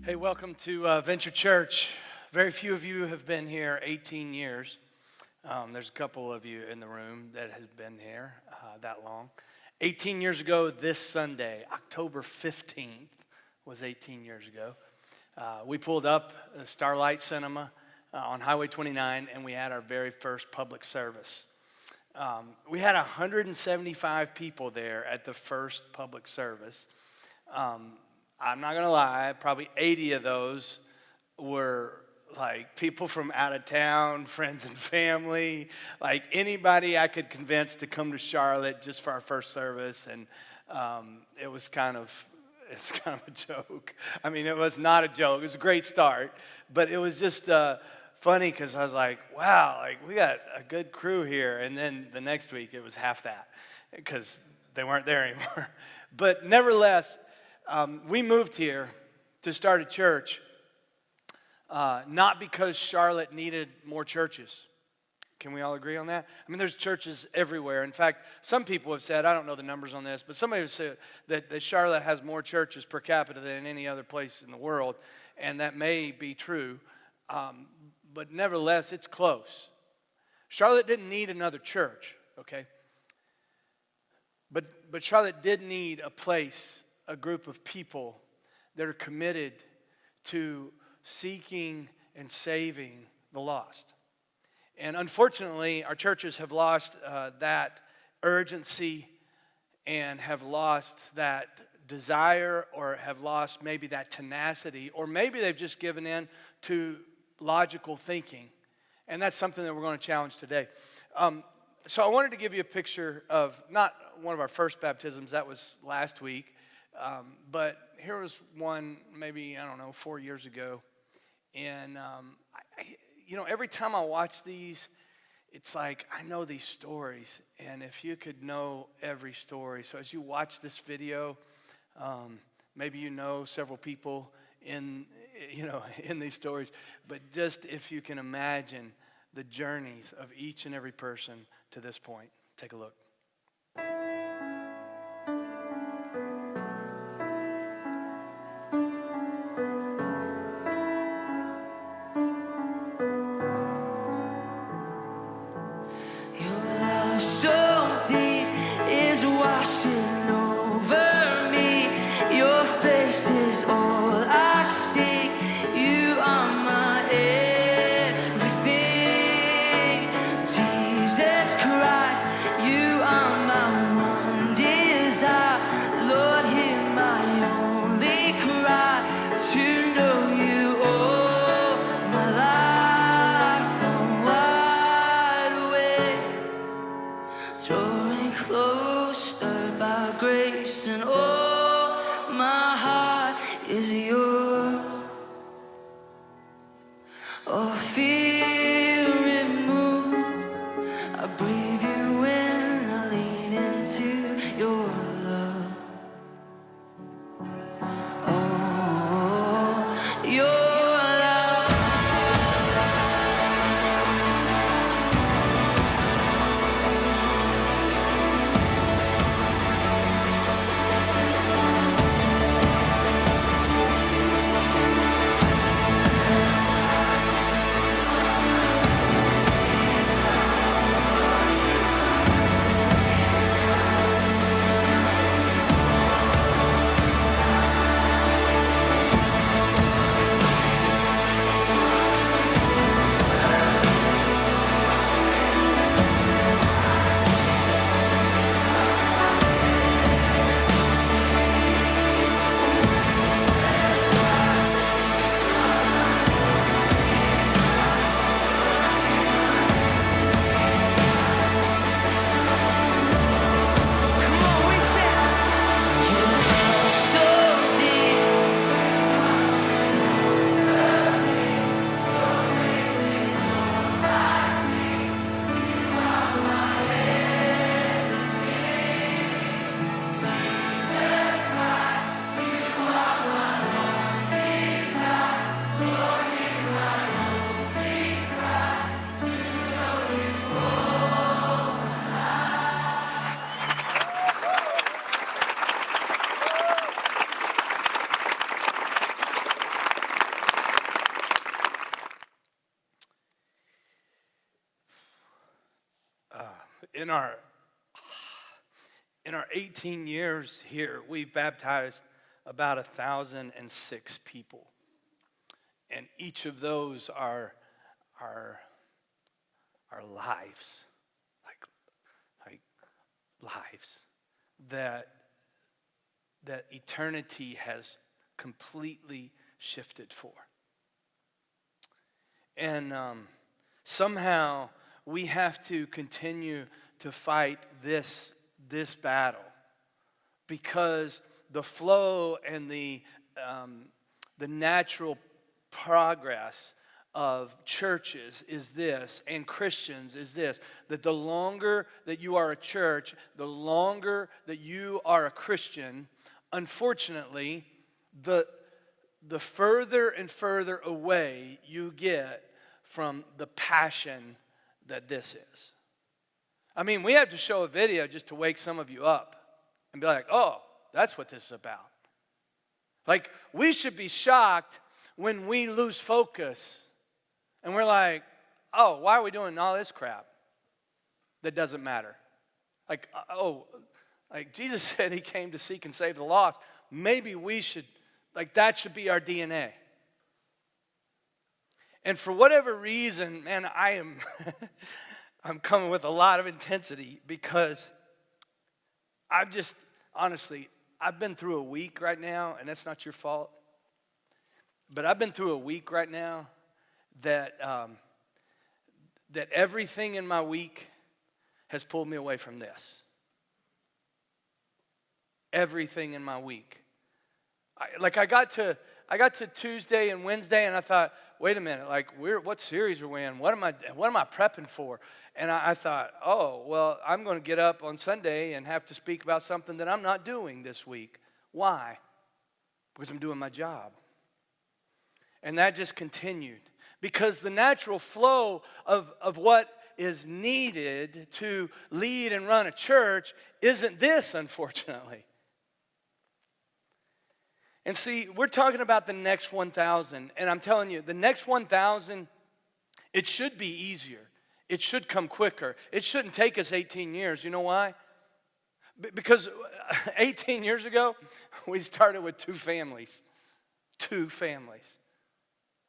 Hey, welcome to Venture Church. Very few of you have been here 18 years. There's a couple of you in the room that have been here that long. 18 years ago this Sunday, October 15th, was 18 years ago. We pulled up Starlight Cinema on Highway 29, and we had our very first public service. We had 175 people there at the first public service. I'm not going to lie, probably 80 of those were like people from out of town, friends and family, like anybody I could convince to come to Charlotte just for our first service. And it's kind of a joke. I mean, it was not a joke. It was a great start, but it was just funny because I was like, wow, like we got a good crew here. And then the next week it was half that because they weren't there anymore. But nevertheless, we moved here to start a church, not because Charlotte needed more churches. Can we all agree on that? I mean, there's churches everywhere. In fact, some people have said, I don't know the numbers on this, but somebody has said that Charlotte has more churches per capita than any other place in the world, and that may be true, but nevertheless, it's close. Charlotte didn't need another church, okay? But Charlotte did need a place, a group of people that are committed to seeking and saving the lost. And unfortunately, our churches have lost that urgency and have lost that desire, or have lost maybe that tenacity, or maybe they've just given in to logical thinking. And that's something that we're going to challenge today. So I wanted to give you a picture of not one of our first baptisms, that was last week. But here was one maybe, 4 years ago. And, every time I watch these, it's like I know these stories. And if you could know every story. So as you watch this video, maybe you know several people in these stories. But just if you can imagine the journeys of each and every person to this point. Take a look. in our 18 years here, we've baptized about 1,006 people. And each of those are lives, like lives that eternity has completely shifted for. And somehow we have to continue to fight this battle, because the flow and the natural progress of churches is this, and Christians is this, that the longer that you are a church, the longer that you are a Christian, unfortunately, the further and further away you get from the passion that this is. I mean, we have to show a video just to wake some of you up and be like, oh, that's what this is about. Like, we should be shocked when we lose focus and we're like, oh, why are we doing all this crap that doesn't matter? Like, like Jesus said he came to seek and save the lost. Maybe we should, like, that should be our DNA. And for whatever reason, man, I'm coming with a lot of intensity, because honestly, I've been through a week right now, and that's not your fault, but I've been through a week right now that everything in my week has pulled me away from this. Everything in my week. I got to Tuesday and Wednesday, and I thought, wait a minute, like, what series are we in? What am I prepping for? And I thought, oh, well, I'm going to get up on Sunday and have to speak about something that I'm not doing this week. Why? Because I'm doing my job. And that just continued. Because the natural flow of what is needed to lead and run a church isn't this, unfortunately. And see, we're talking about the next 1,000, and I'm telling you, the next 1,000, it should be easier. It should come quicker. It shouldn't take us 18 years. You know why? Because 18 years ago, we started with two families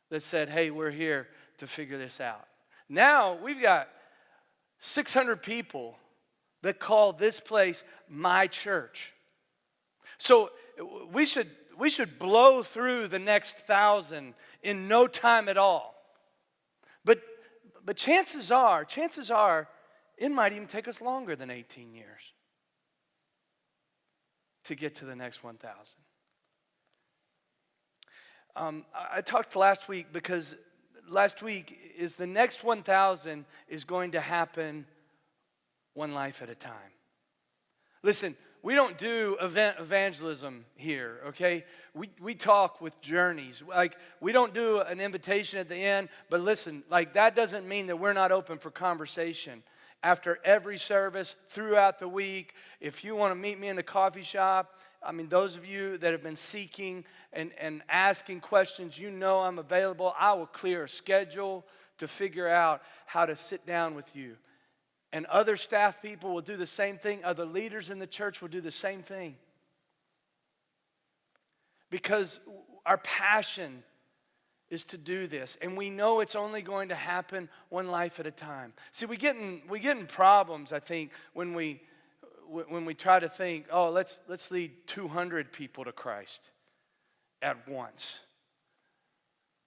that said, hey, we're here to figure this out. Now, we've got 600 people that call this place my church. So we should blow through the next 1,000 in no time at all. But chances are, it might even take us longer than 18 years to get to the next 1,000. I talked last week because last week is the next 1,000 is going to happen one life at a time. Listen, we don't do evangelism here, okay? We talk with journeys. Like, we don't do an invitation at the end, but listen, like, that doesn't mean that we're not open for conversation. After every service, throughout the week, if you want to meet me in the coffee shop, I mean, those of you that have been seeking and asking questions, you know I'm available. I will clear a schedule to figure out how to sit down with you. And other staff people will do the same thing. Other leaders in the church will do the same thing. Because our passion is to do this. And we know it's only going to happen one life at a time. See, we get in problems, I think, when we try to think, oh, let's lead 200 people to Christ at once.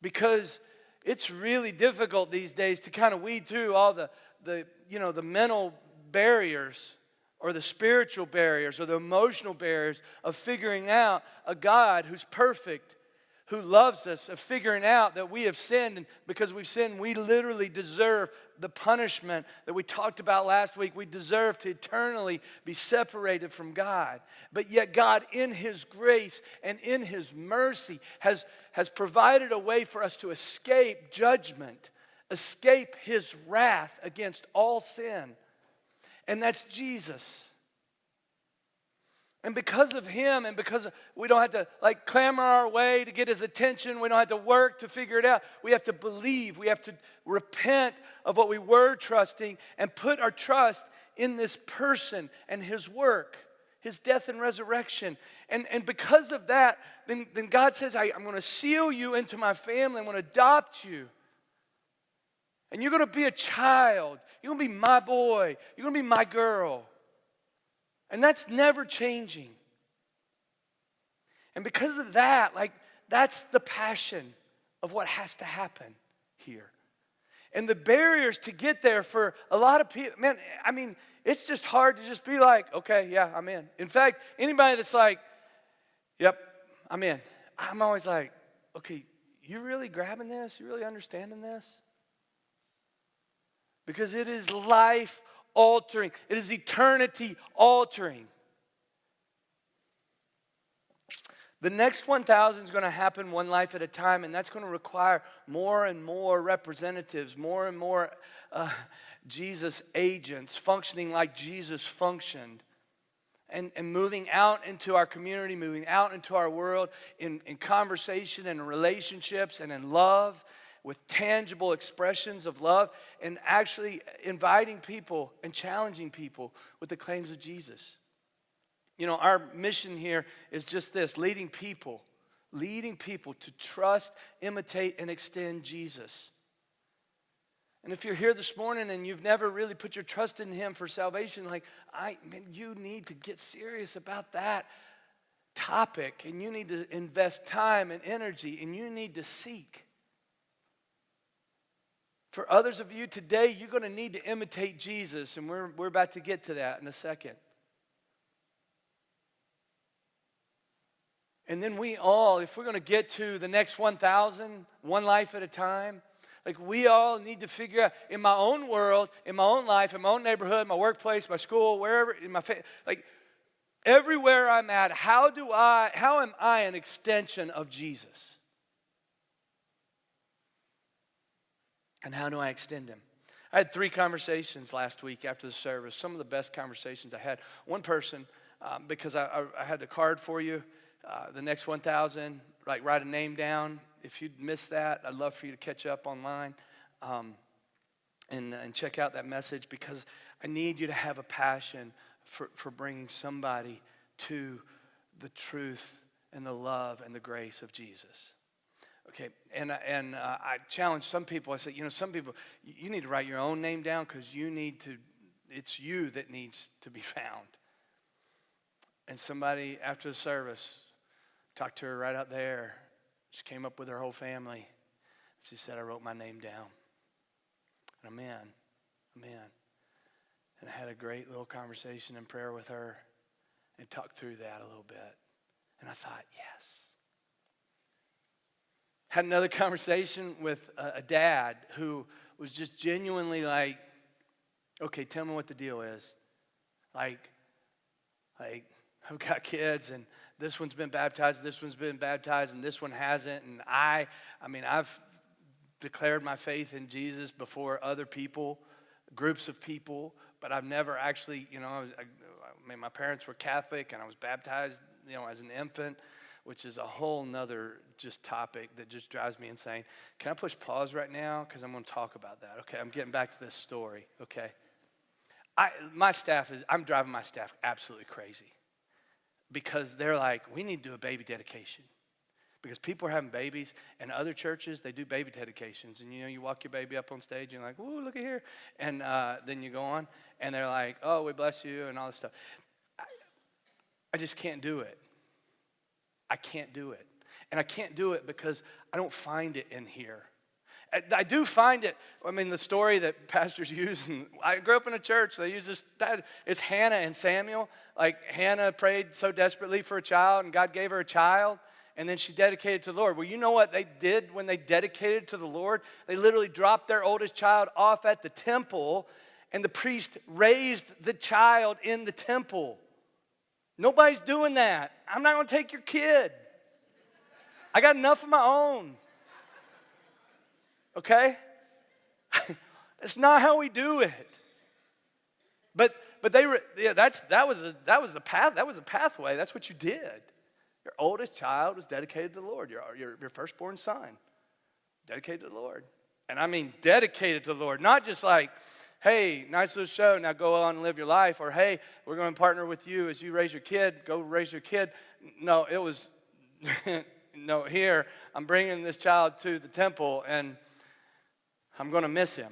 Because it's really difficult these days to kind of weed through all the mental barriers or the spiritual barriers or the emotional barriers of figuring out a God who's perfect, who loves us, of figuring out that we have sinned, and because we've sinned, we literally deserve the punishment that we talked about last week. We deserve to eternally be separated from God. But yet God, in His grace and in His mercy, has provided a way for us to escape judgment, escape His wrath against all sin. And that's Jesus. And because of Him, and because we don't have to clamor our way to get His attention, we don't have to work to figure it out. We have to believe, we have to repent of what we were trusting and put our trust in this person and his work, his death and resurrection. And because of that, then God says, I'm going to seal you into my family. I'm going to adopt you. And you're going to be a child. You're going to be my boy. You're going to be my girl. And that's never changing. And because of that, like, that's the passion of what has to happen here. And the barriers to get there for a lot of people, man, I mean, it's just hard to just be like, okay, yeah, I'm in. In fact, anybody that's like, yep, I'm in. I'm always like, okay, you really grabbing this? You really understanding this? Because it is life altering. It is eternity altering. The next 1,000 is going to happen one life at a time, and that's going to require more and more representatives, more and more Jesus agents functioning like Jesus functioned, and moving out into our community, moving out into our world in conversation and in relationships and in love, with tangible expressions of love, and actually inviting people and challenging people with the claims of Jesus. You know, our mission here is just this: leading people to trust, imitate, and extend Jesus. And if you're here this morning and you've never really put your trust in him for salvation, like, you need to get serious about that topic, and you need to invest time and energy, and you need to seek. For others of you today, you're going to need to imitate Jesus, and we're about to get to that in a second. And then we all, if we're going to get to the next 1,000, one life at a time, like, we all need to figure out, in my own world, in my own life, in my own neighborhood, my workplace, my school, wherever, in my like, everywhere I'm at, how am I an extension of Jesus? And how do I extend him? I had 3 conversations last week after the service, some of the best conversations I had. One person, because I had the card for you, the next 1,000, like, write a name down. If you'd missed that, I'd love for you to catch up online and check out that message, because I need you to have a passion for bringing somebody to the truth and the love and the grace of Jesus. Okay, and I challenge some people. I say, some people, you need to write your own name down, because it's you that needs to be found. And somebody after the service, talked to her right out there. She came up with her whole family. She said, I wrote my name down. And I'm in. And I had a great little conversation and prayer with her and talked through that a little bit. And I thought, yes. Had another conversation with a dad who was just genuinely like, okay, tell me what the deal is. Like I've got kids, and this one's been baptized, and this one hasn't. And I've declared my faith in Jesus before other people, groups of people, but I've never actually, my parents were Catholic, and I was baptized, as an infant, which is a whole nother just topic that just drives me insane. Can I push pause right now? Because I'm going to talk about that. Okay, I'm getting back to this story, okay? I'm driving my staff absolutely crazy. Because they're like, we need to do a baby dedication. Because people are having babies, and other churches, they do baby dedications. And, you walk your baby up on stage, and you're like, ooh, look at here. And then you go on, and they're like, oh, we bless you, and all this stuff. I just can't do it. I can't do it. And I can't do it because I don't find it in here. I do find it, the story that pastors use, and I grew up in a church, they use this, it's Hannah and Samuel. Like, Hannah prayed so desperately for a child, and God gave her a child, and then she dedicated to the Lord. Well, you know what they did when they dedicated to the Lord? They literally dropped their oldest child off at the temple, and the priest raised the child in the temple. Nobody's doing that. I'm not going to take your kid. I got enough of my own. Okay? That's not how we do it. But that was the path. That was the pathway. That's what you did. Your oldest child was dedicated to the Lord. Your firstborn son, dedicated to the Lord. And I mean dedicated to the Lord. Not just like, hey, nice little show, now go on and live your life. Or, hey, we're going to partner with you as you raise your kid, go raise your kid. No, it was, no, here, I'm bringing this child to the temple, and I'm going to miss him.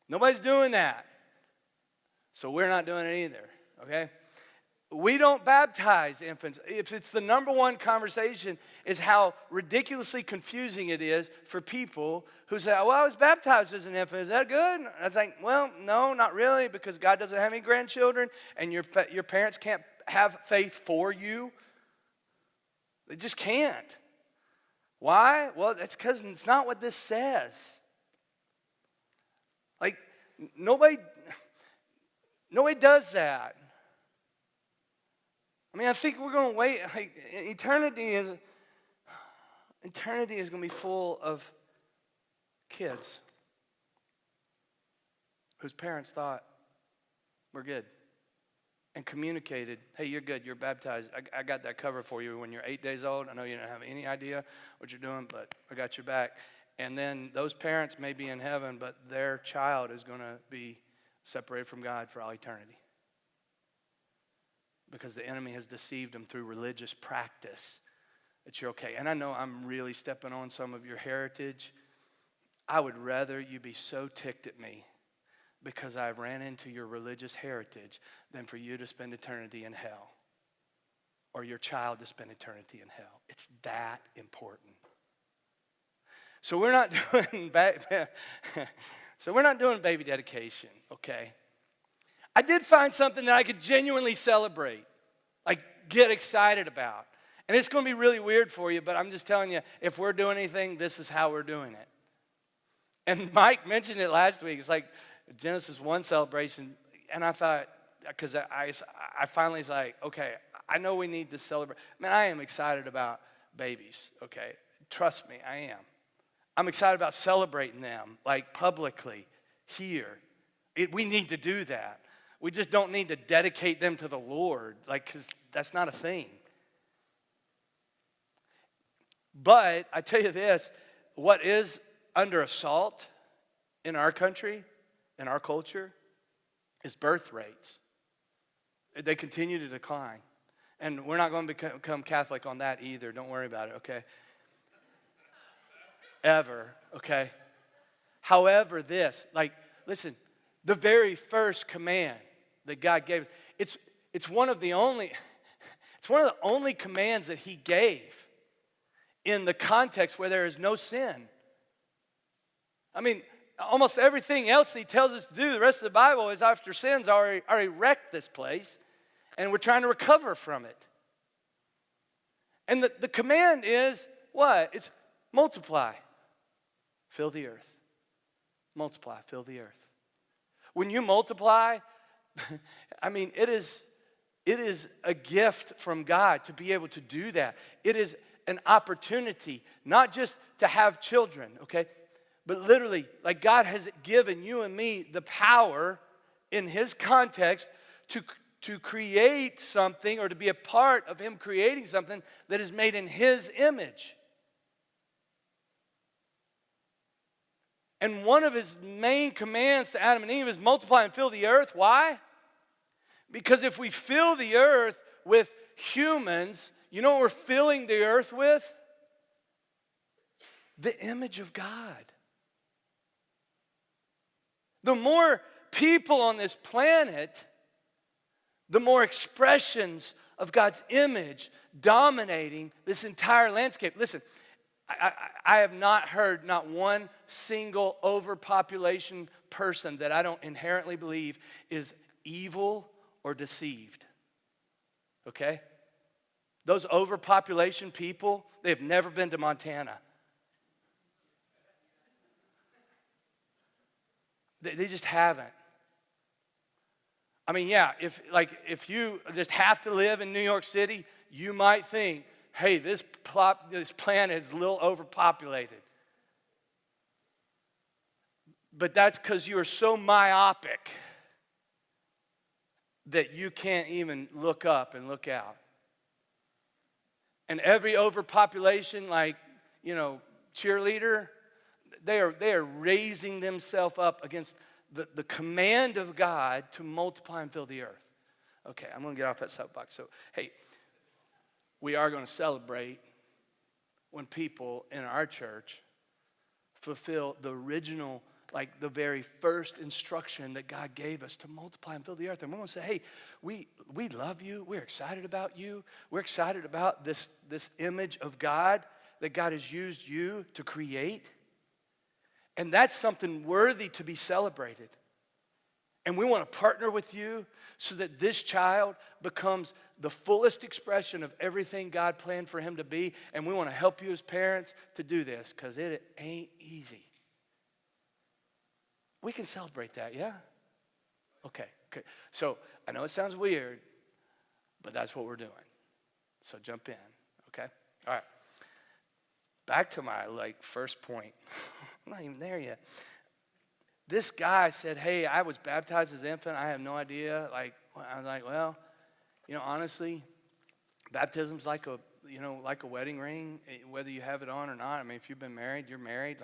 Nobody's doing that. So we're not doing it either, okay? We don't baptize infants. If it's the number one conversation is how ridiculously confusing it is for people who say, well, I was baptized as an infant. Is that good? I was like, well, no, not really, because God doesn't have any grandchildren, and your parents can't have faith for you. They just can't. Why? Well, that's because it's not what this says. Like, nobody does that. I mean, I think we're going to wait. Like, eternity is going to be full of kids whose parents thought, we're good, and communicated, hey, you're good, you're baptized. I got that covered for you when you're 8 days old. I know you don't have any idea what you're doing, but I got your back. And then those parents may be in heaven, but their child is going to be separated from God for all eternity. Because the enemy has deceived them through religious practice that you're okay. And I know I'm really stepping on some of your heritage. I would rather you be so ticked at me because I ran into your religious heritage than for you to spend eternity in hell or your child to spend eternity in hell. It's that important. So we're not doing baby dedication, okay? I did find something that I could genuinely celebrate, like get excited about. And it's going to be really weird for you, but I'm just telling you, if we're doing anything, this is how we're doing it. And Mike mentioned it last week. It's like Genesis 1 celebration, and I thought, because I finally was like, okay, I know we need to celebrate. Man, I am excited about babies, okay? Trust me, I am. I'm excited about celebrating them, like publicly, here. We need to do that. We just don't need to dedicate them to the Lord, like, because that's not a thing. But I tell you this, what is under assault in our country, in our culture, is birth rates. They continue to decline. And we're not going to become Catholic on that either. Don't worry about it, okay? Ever, okay? However, listen, the very first command that God gave, it's one of the only commands that he gave in the context where there is no sin. I mean, almost everything else that he tells us to do, the rest of the Bible is after sin's already wrecked this place, and we're trying to recover from it. And the command is what? It's multiply, fill the earth. Multiply, fill the earth. When you multiply, I mean, it is a gift from God to be able to do that. It is an opportunity, not just to have children, okay? But literally, like God has given you and me the power in his context to create something or to be a part of him creating something that is made in his image. And one of his main commands to Adam and Eve is multiply and fill the earth. Why? Because if we fill the earth with humans, you know what we're filling the earth with? The image of God. The more people on this planet, the more expressions of God's image dominating this entire landscape. Listen, I have not heard not one single overpopulation person that I don't inherently believe is evil or deceived. Okay? Those overpopulation people, they've never been to Montana. They just haven't. I mean, yeah, if you just have to live in New York City, you might think, hey, this planet is a little overpopulated. But that's because you are so myopic that you can't even look up and look out. And every overpopulation, cheerleader, they are raising themselves up against the command of God to multiply and fill the earth. Okay, I'm going to get off that soapbox. So, hey, we are going to celebrate when people in our church fulfill the original, like the very first instruction that God gave us to multiply and fill the earth. And we're going to say, hey, we love you. We're excited about you. We're excited about this image of God that God has used you to create. And that's something worthy to be celebrated. And we want to partner with you so that this child becomes the fullest expression of everything God planned for him to be. And we want to help you as parents to do this because it ain't easy. We can celebrate that, yeah? Okay. So I know it sounds weird, but that's what we're doing. So jump in, okay? All right. Back to my first point. I'm not even there yet. This guy said, hey, I was baptized as an infant. I have no idea. I was like, well, honestly, baptism's like a wedding ring, whether you have it on or not. I mean, if you've been married, you're married.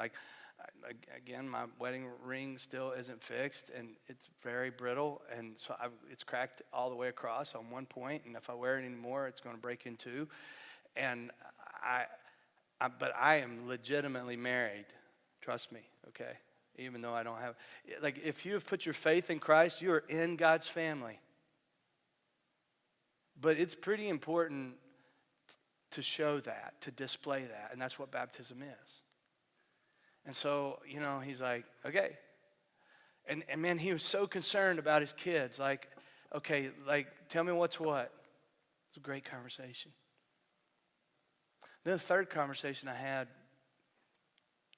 Again, my wedding ring still isn't fixed, and it's very brittle, and so it's cracked all the way across on one point, and if I wear it anymore, it's going to break in two. And but I am legitimately married. Trust me, okay? Even though I don't have, if you have put your faith in Christ, you are in God's family. But it's pretty important to show that, to display that, and that's what baptism is. And so, he's like, okay. And man, he was so concerned about his kids. Okay, tell me what's what. It's a great conversation. Then the third conversation I had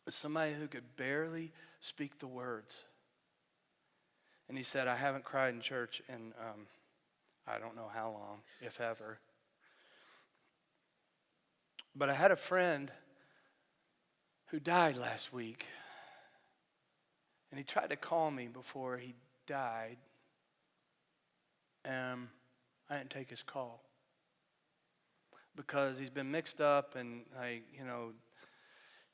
was somebody who could barely speak the words. And he said, I haven't cried in church in I don't know how long, if ever. But I had a friend who died last week. And he tried to call me before he died. And I didn't take his call. Because he's been mixed up and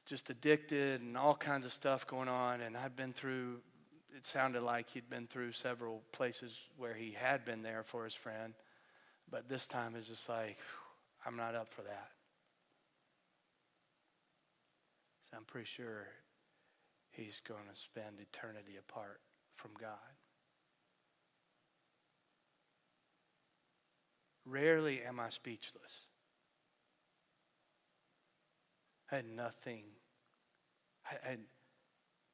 just addicted and all kinds of stuff going on. And I'd been through, it sounded like he'd been through several places where he had been there for his friend. But this time it's just I'm not up for that. So I'm pretty sure he's going to spend eternity apart from God. Rarely am I speechless. I had nothing. I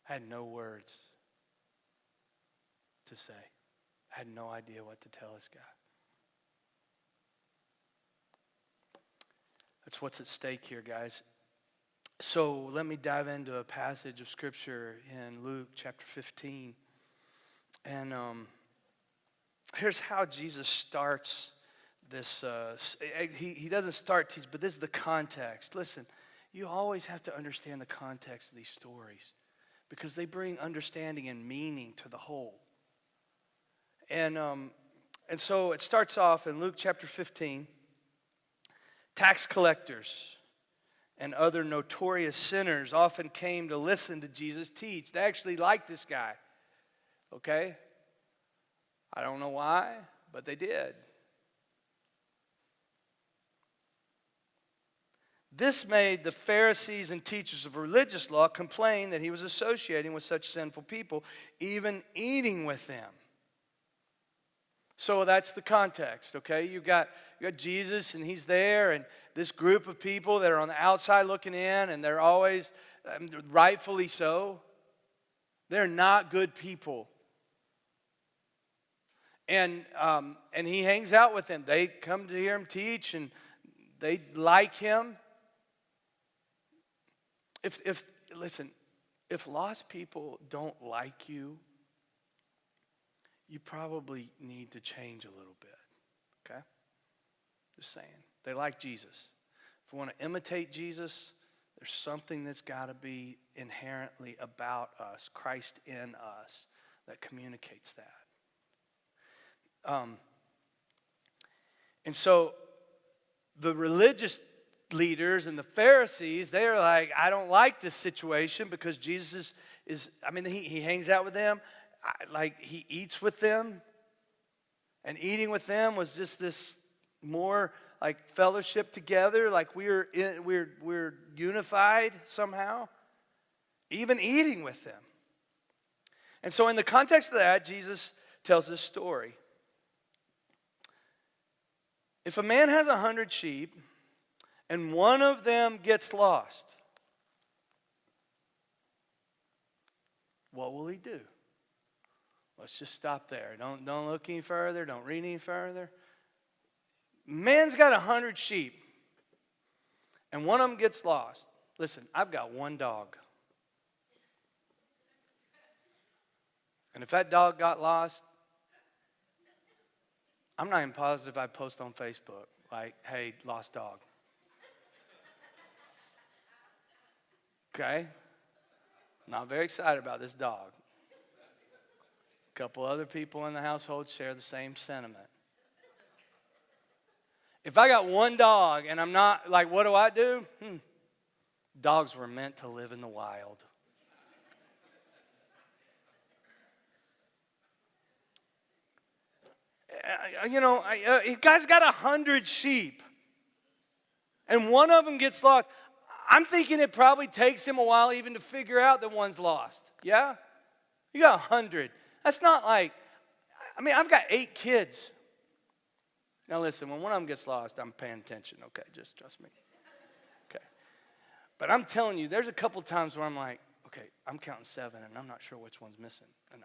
had no words to say. I had no idea what to tell this guy. That's what's at stake here, guys. So let me dive into a passage of Scripture in Luke chapter 15. And here's how Jesus starts this. He doesn't start teaching, but this is the context. Listen. You always have to understand the context of these stories because they bring understanding and meaning to the whole. And so it starts off in Luke chapter 15. Tax collectors and other notorious sinners often came to listen to Jesus teach. They actually liked this guy, okay? I don't know why, but they did. This made the Pharisees and teachers of religious law complain that he was associating with such sinful people, even eating with them. So that's the context, okay? You got Jesus, and he's there, and this group of people that are on the outside looking in, and they're always, rightfully so, they're not good people. And he hangs out with them. They come to hear him teach, and they like him. If lost people don't like you, you probably need to change a little bit, okay? Just saying. They like Jesus. If we want to imitate Jesus, there's something that's got to be inherently about us, Christ in us, that communicates that. And so the religious leaders and the Pharisees, they're like, I don't like this situation because Jesus he hangs out with them. He eats with them. And eating with them was just this more like fellowship together, like we're unified somehow. Even eating with them. And so in the context of that, Jesus tells this story. If a man has 100 sheep and one of them gets lost, what will he do? Let's just stop there. Don't look any further. Don't read any further. Man's got 100 sheep, and one of them gets lost. Listen, I've got one dog. And if that dog got lost, I'm not even positive I'd post on Facebook, like, hey, lost dog. Okay? Not very excited about this dog. A couple other people in the household share the same sentiment. If I got one dog and I'm not, like, what do? Dogs were meant to live in the wild. A guy's got 100 sheep, and one of them gets lost. I'm thinking it probably takes him a while even to figure out that one's lost. Yeah? You got 100. That's not like, I've got 8 kids. Now listen, when one of them gets lost, I'm paying attention. Okay, just trust me. Okay. But I'm telling you, there's a couple times where I'm like, okay, I'm counting 7, and I'm not sure which one's missing. And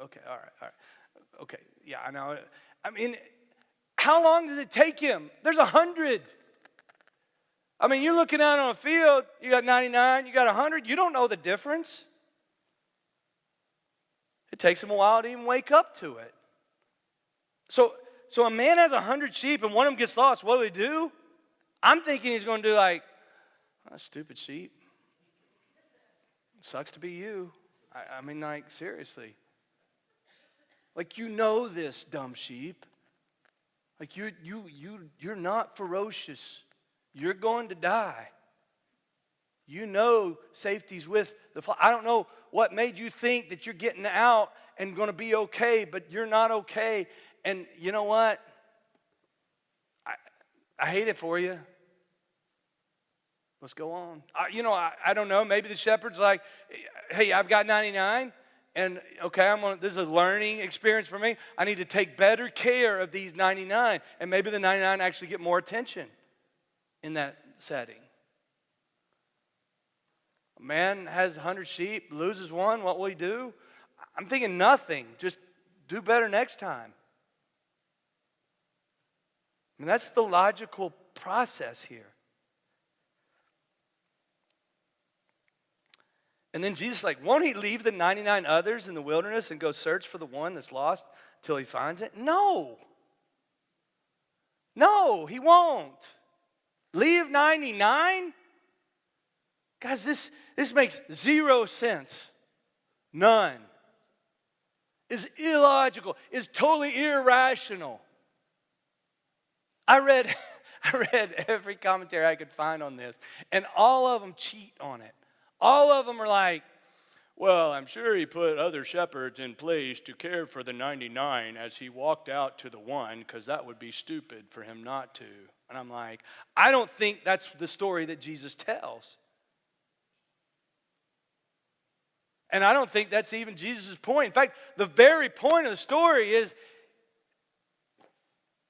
okay, all right. Okay, yeah, I know. How long does it take him? There's 100. You're looking out on a field, you got 99, you got 100, you don't know the difference. It takes him a while to even wake up to it. So a man has 100 sheep and one of them gets lost, what do they do? I'm thinking he's going to do like, oh, stupid sheep. Sucks to be you. Seriously. Like, this, dumb sheep. Like, you're not ferocious. You're going to die. Safety's with the flock. I don't know what made you think that you're getting out and going to be okay, but you're not okay. And you know what? I hate it for you. Let's go on. I don't know. Maybe the shepherd's like, hey, I've got 99. And okay, this is a learning experience for me. I need to take better care of these 99. And maybe the 99 actually get more attention in that setting. A man has 100 sheep, loses one, what will he do? I'm thinking nothing. Just do better next time. That's the logical process here. And then Jesus is like, won't he leave the 99 others in the wilderness and go search for the one that's lost till he finds it? No, he won't. Leave 99? Guys, this makes zero sense. None. Is illogical, is totally irrational. I read every commentary I could find on this, and all of them cheat on it. All of them are like, well, I'm sure he put other shepherds in place to care for the 99 as he walked out to the one, because that would be stupid for him not to. And I'm like, I don't think that's the story that Jesus tells. And I don't think that's even Jesus' point. In fact, the very point of the story is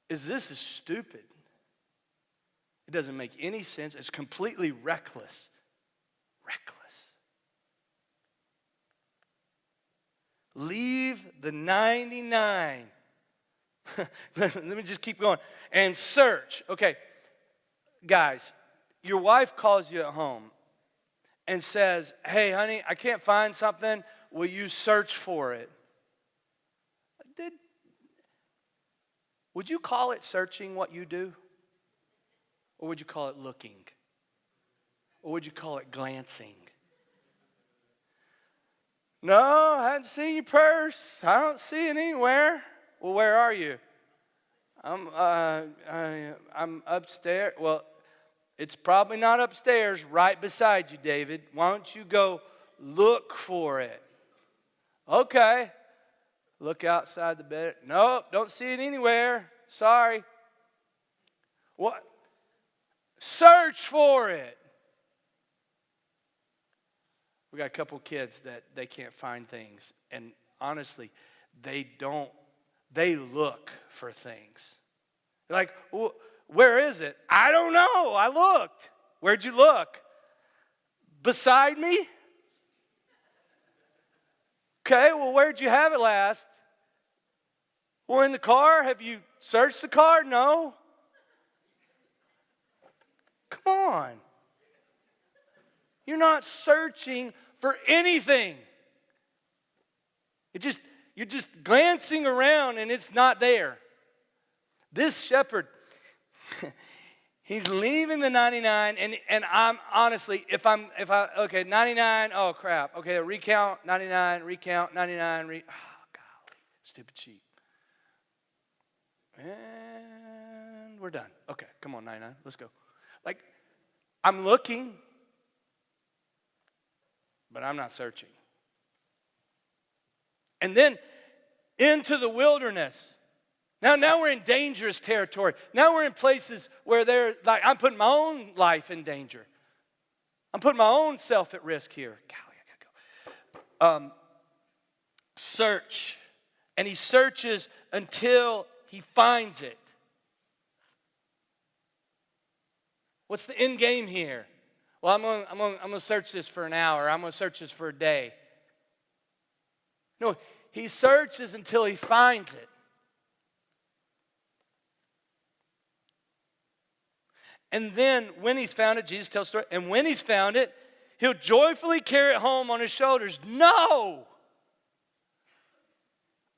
this is stupid. It doesn't make any sense. It's completely reckless. Leave the 99. Let me just keep going. And search. Okay, guys, your wife calls you at home and says, hey, honey, I can't find something. Will you search for it? Would you call it searching what you do? Or would you call it looking? Or would you call it glancing? No, I hadn't seen your purse. I don't see it anywhere. Well, where are you? I'm upstairs. Well, it's probably not upstairs right beside you, David. Why don't you go look for it? Okay. Look outside the bed. Nope, don't see it anywhere. Sorry. What? Search for it. We got a couple kids that they can't find things. And honestly, they look for things. They're like, well, where is it? I don't know. I looked. Where'd you look? Beside me? Okay, well, where'd you have it last? Well, in the car. Have you searched the car? No. Come on. You're not searching for anything. You're just glancing around and it's not there. This shepherd, he's leaving the 99, and I'm honestly, okay, 99, oh crap. Okay, recount 99, recount 99, golly, stupid sheep. And we're done. Okay, come on, 99, let's go. Like, I'm looking, but I'm not searching. And then into the wilderness. Now we're in dangerous territory. Now we're in places where I'm putting my own life in danger. I'm putting my own self at risk here. Golly, I gotta go. Search. And he searches until he finds it. What's the end game here? Well, I'm gonna search this for an hour. I'm gonna search this for a day. No, he searches until he finds it. And then when he's found it, Jesus tells the story, and when he's found it, he'll joyfully carry it home on his shoulders. No!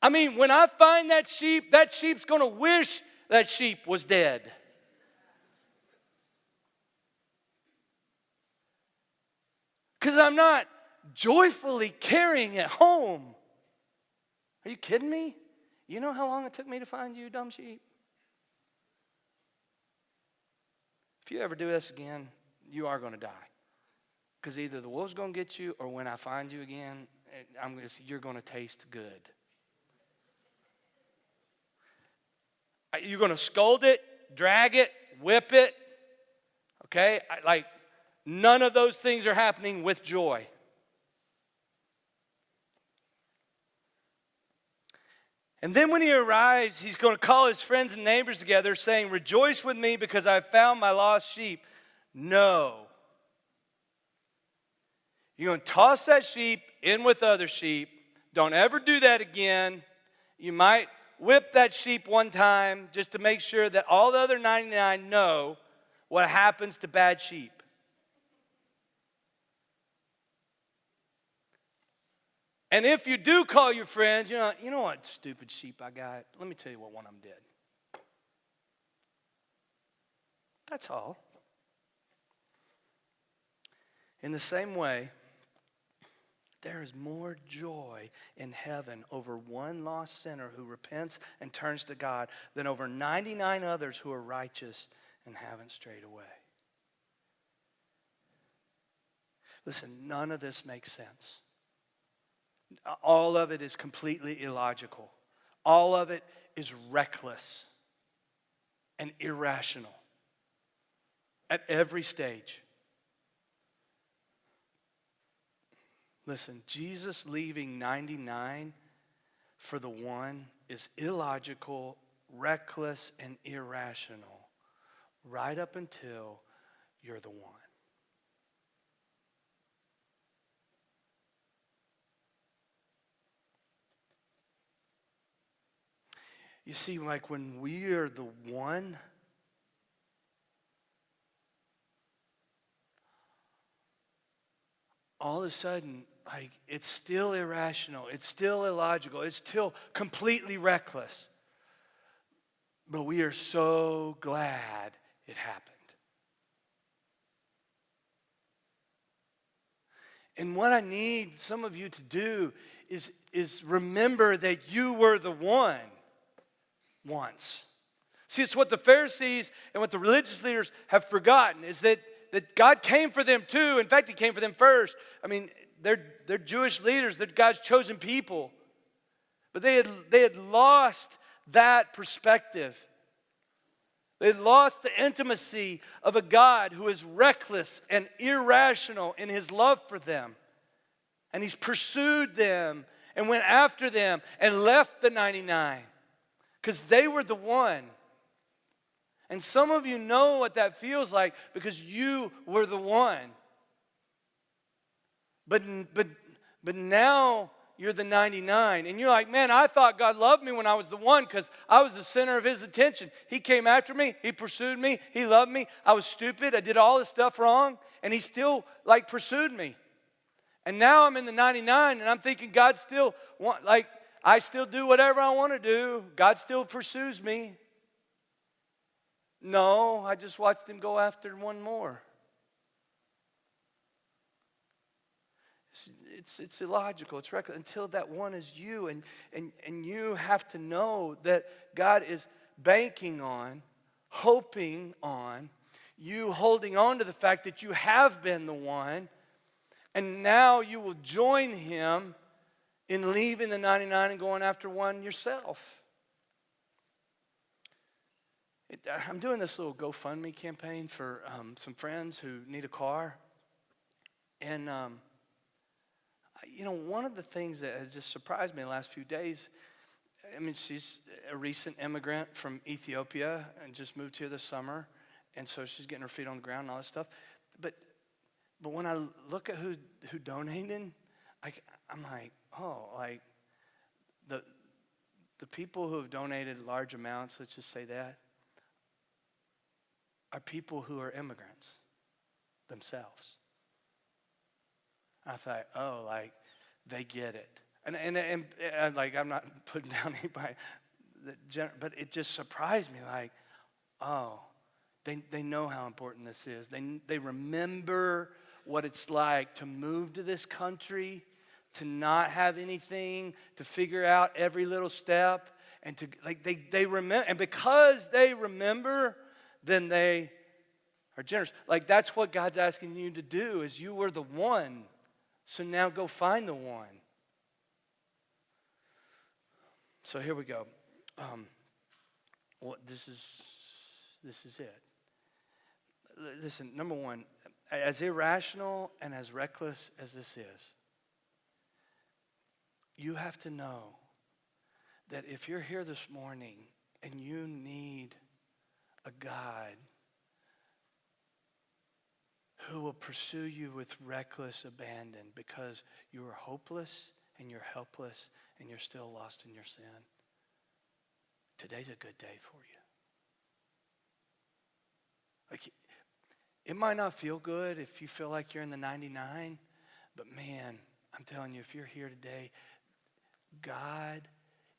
I mean, when I find that sheep's going to wish that sheep was dead. Because I'm not joyfully carrying it home. Are you kidding me? You know how long it took me to find you, dumb sheep? If you ever do this again, you are going to die. Because either the wolf's going to get you, or when I find you again, you're going to taste good. You're going to scold it, drag it, whip it. Okay? Like, none of those things are happening with joy. And then when he arrives, he's going to call his friends and neighbors together, saying, "Rejoice with me because I found my lost sheep." No. You're going to toss that sheep in with other sheep. Don't ever do that again. You might whip that sheep one time just to make sure that all the other 99 know what happens to bad sheep. And if you do call your friends, you know what stupid sheep I got? Let me tell you what one of them did. That's all. In the same way, there is more joy in heaven over one lost sinner who repents and turns to God than over 99 others who are righteous and haven't strayed away. Listen, none of this makes sense. All of it is completely illogical. All of it is reckless and irrational at every stage. Listen, Jesus leaving 99 for the one is illogical, reckless, and irrational right up until you're the one. You see, like when we are the one, all of a sudden, like, it's still irrational, it's still illogical, it's still completely reckless. But we are so glad it happened. And what I need some of you to do is remember that you were the one once. See, it's what the Pharisees and what the religious leaders have forgotten is that God came for them too. In fact, he came for them first. I mean, they're Jewish leaders. They're God's chosen people. But they had lost that perspective. They had lost the intimacy of a God who is reckless and irrational in his love for them. And he's pursued them and went after them and left the 99 because they were the one. And some of you know what that feels like because you were the one. But now you're the 99. And you're like, man, I thought God loved me when I was the one because I was the center of his attention. He came after me. He pursued me. He loved me. I was stupid. I did all this stuff wrong. And he still pursued me. And now I'm in the 99 and I'm thinking God still I still do whatever I want to do. God still pursues me. No, I just watched him go after one more. It's illogical. It's reckless until that one is you. And you have to know that God is banking on, hoping on, you holding on to the fact that you have been the one. And now you will join him in leaving the 99 and going after one yourself. I'm doing this little GoFundMe campaign for some friends who need a car. And, one of the things that has just surprised me the last few days, I mean, she's a recent immigrant from Ethiopia and just moved here this summer. And so she's getting her feet on the ground and all this stuff. But when I look at who donated, I'm like, the people who have donated large amounts, let's just say that, are people who are immigrants themselves. I thought, they get it. And I'm not putting down anybody, but it just surprised me, they know how important this is. They remember what it's like to move to this country, to not have anything, to figure out every little step, and they remember. And because they remember, then they are generous. That's what God's asking you to do. Is you were the one, so now go find the one. So here we go. This is it. Listen, number one, as irrational and as reckless as this is, you have to know that if you're here this morning and you need a God who will pursue you with reckless abandon because you are hopeless and you're helpless and you're still lost in your sin, today's a good day for you. It might not feel good if you feel like you're in the 99, but man, I'm telling you, if you're here today, God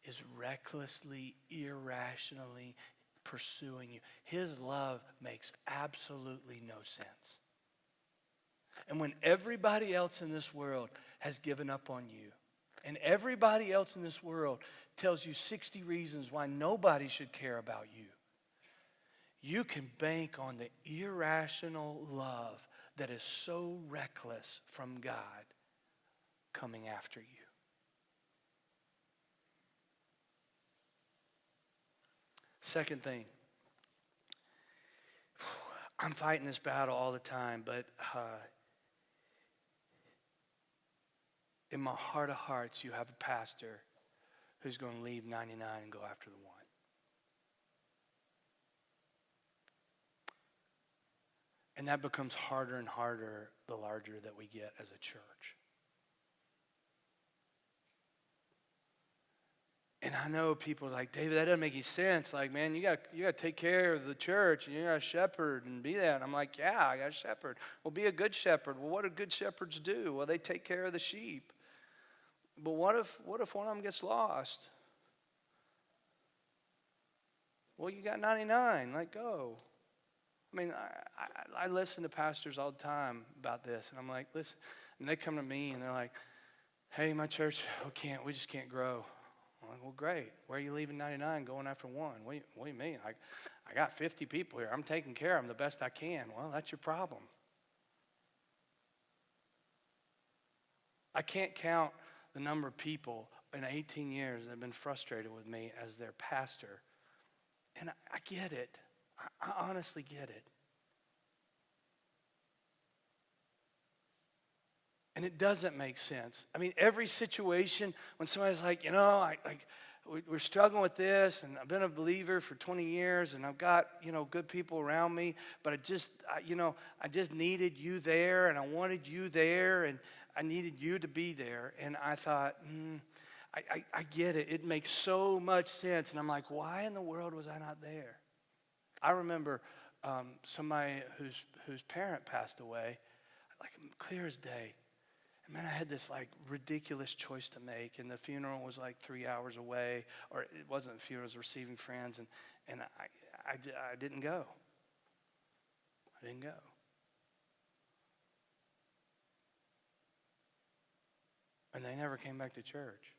is recklessly, irrationally pursuing you. His love makes absolutely no sense. And when everybody else in this world has given up on you, and everybody else in this world tells you 60 reasons why nobody should care about you, you can bank on the irrational love that is so reckless from God coming after you. Second thing, I'm fighting this battle all the time, but in my heart of hearts, you have a pastor who's going to leave 99 and go after the one. And that becomes harder and harder the larger that we get as a church. And I know people are like, David, that doesn't make any sense. Man, you got to take care of the church, and you got to shepherd and be that. And I'm like, yeah, I got to shepherd. Well, be a good shepherd. Well, what do good shepherds do? Well, they take care of the sheep. But what if one of them gets lost? Well, you got 99. Go. I mean, I listen to pastors all the time about this, and I'm like, listen, and they come to me and they're like, hey, my church, we just can't grow. I'm like, well, great. Where are you leaving 99 going after one? What do you mean? I got 50 people here. I'm taking care of them the best I can. Well, that's your problem. I can't count the number of people in 18 years that have been frustrated with me as their pastor. And I get it. I honestly get it. And it doesn't make sense. I mean, every situation when somebody's like, we're struggling with this, and I've been a believer for 20 years, and I've got, good people around me, but I just needed you there, and I wanted you there, and I needed you to be there. And I thought, I get it. It makes so much sense. And I'm like, why in the world was I not there? I remember somebody whose parent passed away, like clear as day. And man, I had this like ridiculous choice to make, and the funeral was like 3 hours away, or it wasn't the funeral, it was receiving friends, and I didn't go. I didn't go. And they never came back to church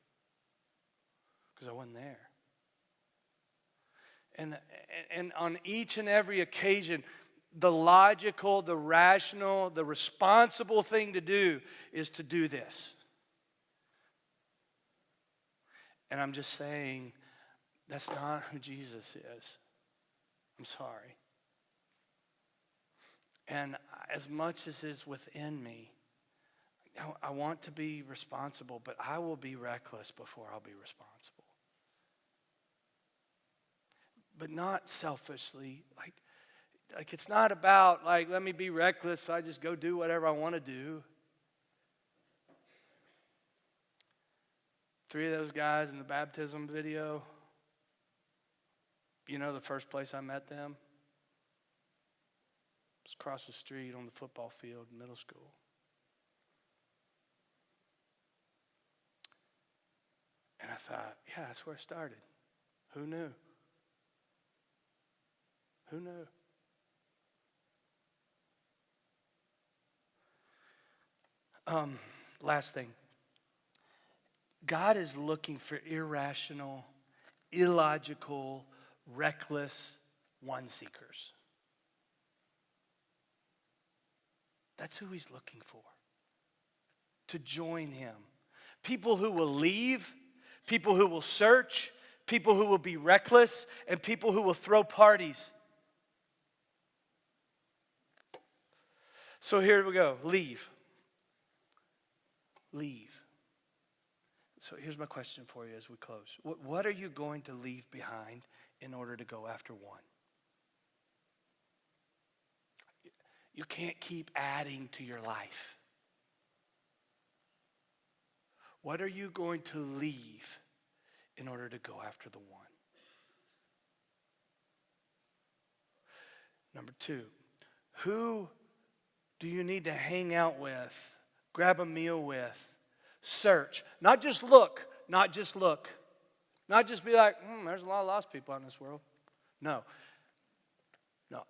because I wasn't there. And on each and every occasion, the logical, the rational, the responsible thing to do is to do this. And I'm just saying, that's not who Jesus is. I'm sorry. And as much as is within me, I want to be responsible, but I will be reckless before I'll be responsible. But not selfishly, like it's not about let me be reckless so I just go do whatever I want to do. 3 of those guys in the baptism video, the first place I met them was across the street on the football field in middle school. And I thought, yeah, that's where it started. Who knew? Who knew? Last thing. God is looking for irrational, illogical, reckless one-seekers. That's who he's looking for. To join him. People who will leave, people who will search, people who will be reckless, and people who will throw parties. So here we go. Leave. Leave. So here's my question for you as we close. What are you going to leave behind in order to go after one? You can't keep adding to your life. What are you going to leave in order to go after the one? Number 2, who do you need to hang out with, grab a meal with, search? Not just look, not just look. Not just be like, there's a lot of lost people out in this world. No,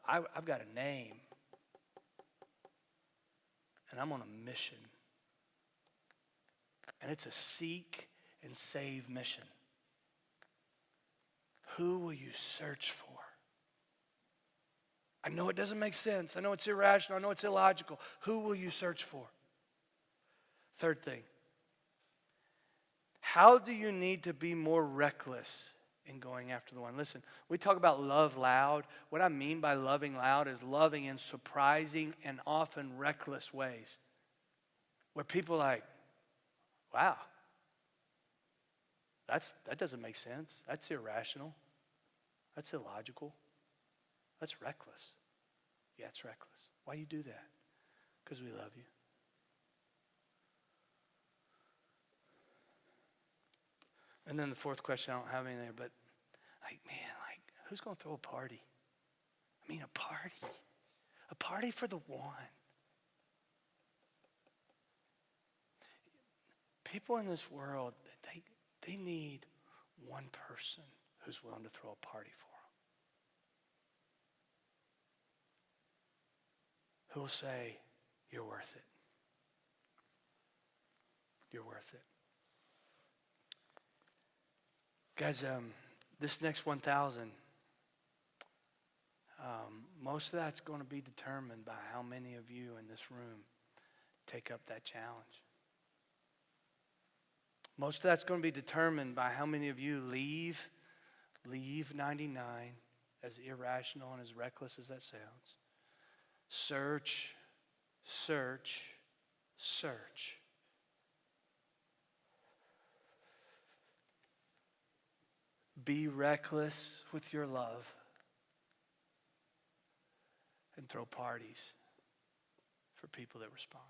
I've got a name. And I'm on a mission. And it's a seek and save mission. Who will you search for? I know it doesn't make sense. I know it's irrational. I know it's illogical. Who will you search for? Third thing. How do you need to be more reckless in going after the one? Listen, we talk about love loud. What I mean by loving loud is loving in surprising and often reckless ways. Where people are like, wow, that doesn't make sense. That's irrational. That's illogical. That's reckless. Yeah, it's reckless. Why do you do that? Because we love you. And then the fourth question, I don't have any there, but who's going to throw a party? I mean, a party for the one. People in this world, they need one person who's willing to throw a party for them. Who will say, you're worth it. You're worth it. Guys, this next 1,000, most of that's going to be determined by how many of you in this room take up that challenge. Most of that's going to be determined by how many of you leave 99, as irrational and as reckless as that sounds. Search, search, search. Be reckless with your love and throw parties for people that respond.